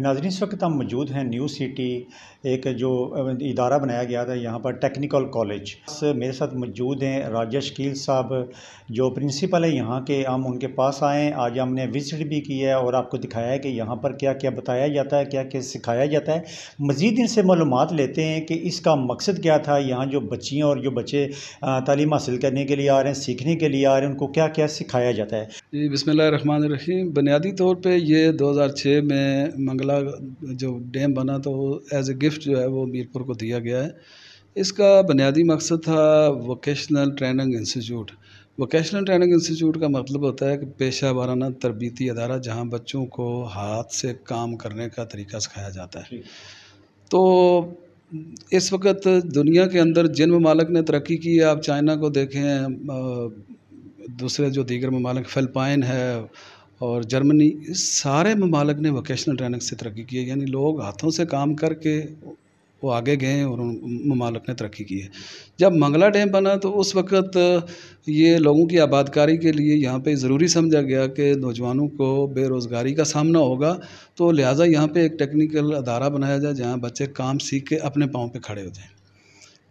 ناظرین اس وقت ہم موجود ہیں نیو سٹی ایک جو ادارہ بنایا گیا تھا یہاں پر ٹیکنیکل کالج. میرے ساتھ موجود ہیں راجہ شکیل صاحب جو پرنسپل ہیں یہاں کے. ہم ان کے پاس آئے ہیں, آج ہم نے وزٹ بھی کی ہے اور آپ کو دکھایا ہے کہ یہاں پر کیا کیا بتایا جاتا ہے, کیا کیا سکھایا جاتا ہے. مزید ان سے معلومات لیتے ہیں کہ اس کا مقصد کیا تھا, یہاں جو بچیاں اور جو بچے تعلیم حاصل کرنے کے لیے آ رہے ہیں, سیکھنے کے لیے آ رہے ہیں, ان کو کیا کیا سکھایا جاتا ہے. جی بسم اللہ الرحمن الرحیم. بنیادی طور پہ یہ 2006 میں منگلا جو ڈیم بنا تو ایز اے گفٹ جو ہے وہ میرپور کو دیا گیا ہے. اس کا بنیادی مقصد تھا vocational training institute. Vocational training institute کا مطلب ہوتا ہے کہ پیشہ ورانہ تربیتی ادارہ جہاں بچوں کو ہاتھ سے کام کرنے کا طریقہ سکھایا جاتا ہے. تو اس وقت دنیا کے اندر جن ممالک نے ترقی کی ہے, آپ چائنا کو دیکھیں, دوسرے جو دیگر ممالک فلپائن ہے اور جرمنی, اس سارے ممالک نے ووکیشنل ٹریننگ سے ترقی کی ہے. یعنی لوگ ہاتھوں سے کام کر کے وہ آگے گئے اور ان ممالک نے ترقی کی ہے. جب منگلا ڈیم بنا تو اس وقت یہ لوگوں کی آباد کاری کے لیے یہاں پہ ضروری سمجھا گیا کہ نوجوانوں کو بے روزگاری کا سامنا ہوگا, تو لہٰذا یہاں پہ ایک ٹیکنیکل ادارہ بنایا جائے جہاں بچے کام سیکھ کے اپنے پاؤں پہ کھڑے ہو جائیں.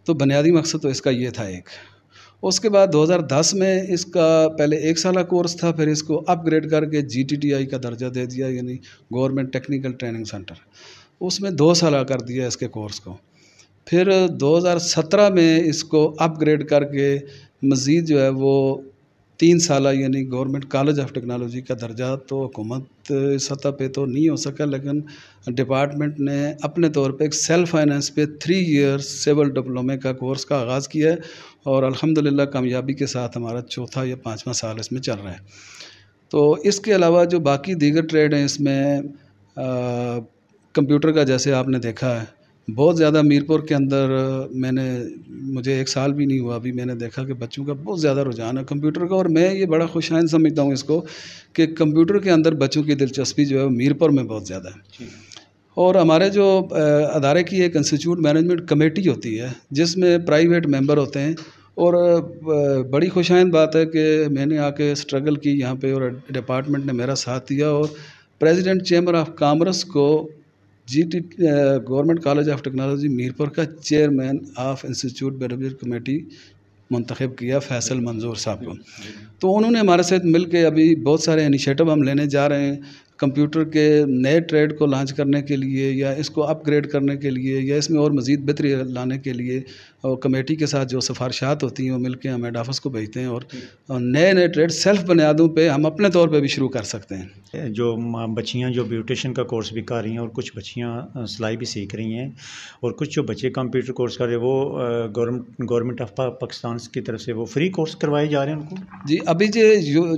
تو بنیادی مقصد تو اس کا یہ تھا ایک. اس کے بعد 2010 میں اس کا پہلے 1 سالہ کورس تھا, پھر اس کو اپ گریڈ کر کے GTTI کا درجہ دے دیا, یعنی گورنمنٹ ٹیکنیکل ٹریننگ سینٹر. اس میں 2 سالہ کر دیا اس کے کورس کو. پھر 2017 میں اس کو اپ گریڈ کر کے مزید جو ہے وہ 3 سالہ یعنی گورنمنٹ کالج آف ٹیکنالوجی کا درجہ, تو حکومت سطح پہ تو نہیں ہو سکا لیکن ڈپارٹمنٹ نے اپنے طور پہ ایک سیلف فائنانس پہ 3 ایئرس سول ڈپلومے کا کورس کا آغاز کیا ہے, اور الحمدللہ کامیابی کے ساتھ ہمارا 4تھا یا 5واں سال اس میں چل رہا ہے. تو اس کے علاوہ جو باقی دیگر ٹریڈ ہیں اس میں کمپیوٹر کا, جیسے آپ نے دیکھا ہے بہت زیادہ میرپور کے اندر, مجھے 1 سال بھی نہیں ہوا ابھی, میں نے دیکھا کہ بچوں کا بہت زیادہ رجحان ہے کمپیوٹر کا, اور میں یہ بڑا خوش آئند سمجھتا ہوں اس کو کہ کمپیوٹر کے اندر بچوں کی دلچسپی جو ہے وہ میرپور میں بہت زیادہ ہے. اور ہمارے جو ادارے کی ایک انسٹیٹیوٹ مینجمنٹ کمیٹی ہوتی ہے جس میں پرائیویٹ ممبر ہوتے ہیں, اور بڑی خوش آئند بات ہے کہ میں نے آ کے اسٹرگل کی یہاں پہ اور ڈپارٹمنٹ نے میرا ساتھ دیا, اور پریزیڈنٹ چیمبر آف کامرس کو government college of technology Mirpur کا chairman of institute management committee منتخب کیا, فیصل منظور صاحب کو. تو انہوں نے ہمارے ساتھ مل کے ابھی بہت سارے انیشیٹو ہم لینے جا رہے ہیں کمپیوٹر کے نئے ٹریڈ کو لانچ کرنے کے لیے, یا اس کو اپ گریڈ کرنے کے لیے, یا اس میں اور مزید بہتری لانے کے لیے. اور کمیٹی کے ساتھ جو سفارشات ہوتی ہیں وہ مل کے ہم ہیڈ آفس کو بھیجتے ہیں, اور نئے ٹریڈ سیلف بنیادوں پہ ہم اپنے طور پہ بھی شروع کر سکتے ہیں. جو بچیاں جو بیوٹیشن کا کورس بھی کر رہی ہیں, اور کچھ بچیاں سلائی بھی سیکھ رہی ہیں, اور کچھ جو بچے کمپیوٹر کورس کر رہے ہیں وہ گورنمنٹ آف پاکستان کی طرف سے وہ فری کورس کروائے جا رہے ہیں ان کو. جی ابھی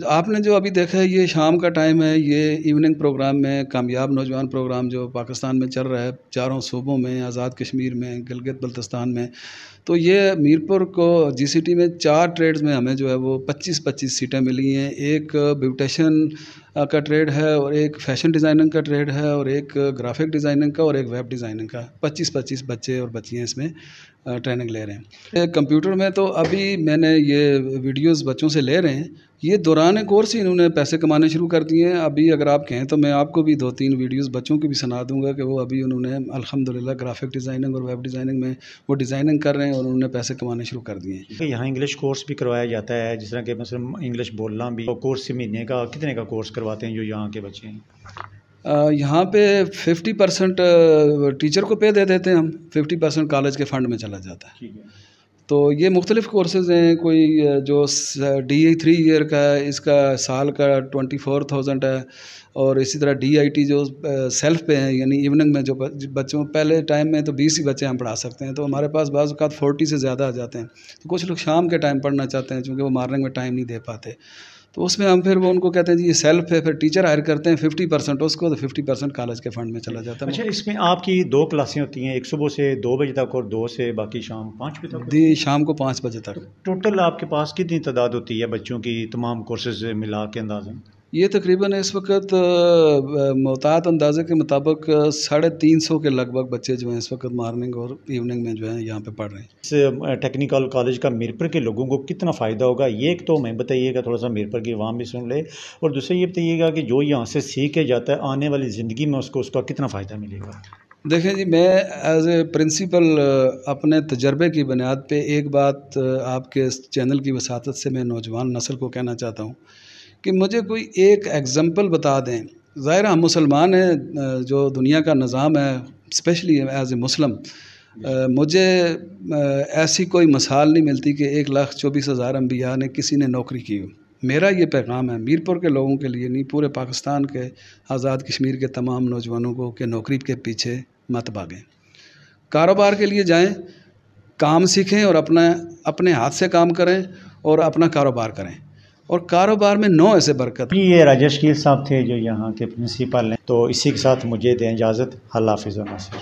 آپ نے جو ابھی دیکھا ہے یہ شام کا ٹائم ہے, یہ ایوننگ پروگرام میں کامیاب نوجوان پروگرام جو پاکستان میں چل رہا ہے 4 صوبوں میں, آزاد کشمیر میں, گلگت بلتستان میں. تو یہ میرپور کو GCT میں 4 ٹریڈز میں ہمیں جو ہے وہ 25 سیٹیں ملی ہیں. ایک بیوٹیشن کا ٹریڈ ہے, اور ایک فیشن ڈیزائننگ کا ٹریڈ ہے, اور ایک گرافک ڈیزائننگ کا, اور ایک ویب ڈیزائننگ کا. 25 بچے اور بچیاں اس میں ٹریننگ لے رہے ہیں. کمپیوٹر میں تو ابھی میں نے یہ ویڈیوز بچوں سے لے رہے ہیں, یہ دوران کورس ہی انہوں نے پیسے کمانے شروع کر دیے ہیں. ابھی اگر آپ کہیں تو میں آپ کو بھی 2-3 ویڈیوز بچوں کی بھی سنا دوں گا کہ وہ ابھی انہوں نے الحمدللہ گرافک ڈیزائننگ اور ویب ڈیزائننگ میں وہ ڈیزائننگ کر رہے ہیں, اور انہوں نے پیسے کمانے شروع کر دیے ہیں. یہاں انگلش کورس بھی کروایا جاتا ہے, جس طرح کہ مثلا انگلش بولنا بھی. کورس مہینے کا کتنے کا کورس کرواتے ہیں جو یہاں کے بچے ہیں؟ یہاں پہ 50% ٹیچر کو پے دے دیتے ہیں ہم, 50% کالج کے فنڈ میں چلا جاتا ہے. تو یہ مختلف کورسز ہیں. کوئی جو DE 3 ایئر کا ہے اس کا سال کا 24,000 ہے, اور اسی طرح DIT جو سیلف پہ ہیں, یعنی ایوننگ میں جو بچوں پہلے ٹائم میں تو 20 ہی بچے ہم پڑھا سکتے ہیں, تو ہمارے پاس بعض اوقات 40 سے زیادہ آ جاتے ہیں. تو کچھ لوگ شام کے ٹائم پڑھنا چاہتے ہیں چونکہ وہ مارننگ میں ٹائم نہیں دے پاتے, تو اس میں ہم پھر وہ ان کو کہتے ہیں جی یہ سیلف ہے, پھر ٹیچر ہائر کرتے ہیں 50% اس کو, تو 50% کالج کے فنڈ میں چلا جاتا ہے. اچھا, اس میں آپ کی 2 کلاسیں ہوتی ہیں, ایک صبح سے 2 بجے تک اور 2 سے باقی شام 5 بجے تک؟ جی شام کو 5 بجے تک. ٹوٹل آپ کے پاس کتنی تعداد ہوتی ہے بچوں کی تمام کورسز ملا کے اندازاً؟ یہ تقریباً اس وقت محتاط اندازے کے مطابق 350 کے لگ بھگ بچے جو ہیں اس وقت مارننگ اور ایوننگ میں جو ہیں یہاں پہ پڑھ رہے ہیں۔ اس ٹیکنیکل کالج کا میرپور کے لوگوں کو کتنا فائدہ ہوگا، یہ ایک تو میں بتائیے گا، تھوڑا سا میرپور کی عوام بھی سن لے، اور دوسرا یہ بتائیے گا کہ جو یہاں سے سیکھ کے جاتا ہے آنے والی زندگی میں اس کا کتنا فائدہ ملے گا۔ دیکھیں جی، میں ایز اے پرنسپل اپنے تجربے کی بنیاد پہ ایک بات آپ کے اس چینل کی وساطت سے میں نوجوان نسل کو کہنا چاہتا ہوں کہ مجھے کوئی ایک ایگزامپل بتا دیں۔ ظاہر ہم مسلمان ہیں، جو دنیا کا نظام ہے اسپیشلی ایز اے مسلم، مجھے ایسی کوئی مثال نہیں ملتی کہ 1,24,000 انبیاء نے کسی نے نوکری کی ہو۔ میرا یہ پیغام ہے میرپور کے لوگوں کے لیے نہیں، پورے پاکستان کے آزاد کشمیر کے تمام نوجوانوں کو کہ نوکری کے پیچھے مت بھاگیں، کاروبار کے لیے جائیں، کام سیکھیں اور اپنے ہاتھ سے کام کریں اور اپنا کاروبار کریں، اور کاروبار میں 9 ایسے برکت۔ یہ راجیش کیل صاحب تھے جو یہاں کے پرنسپل ہیں، تو اسی کے ساتھ مجھے دیں اجازت۔ اللہ حافظ و ناصر۔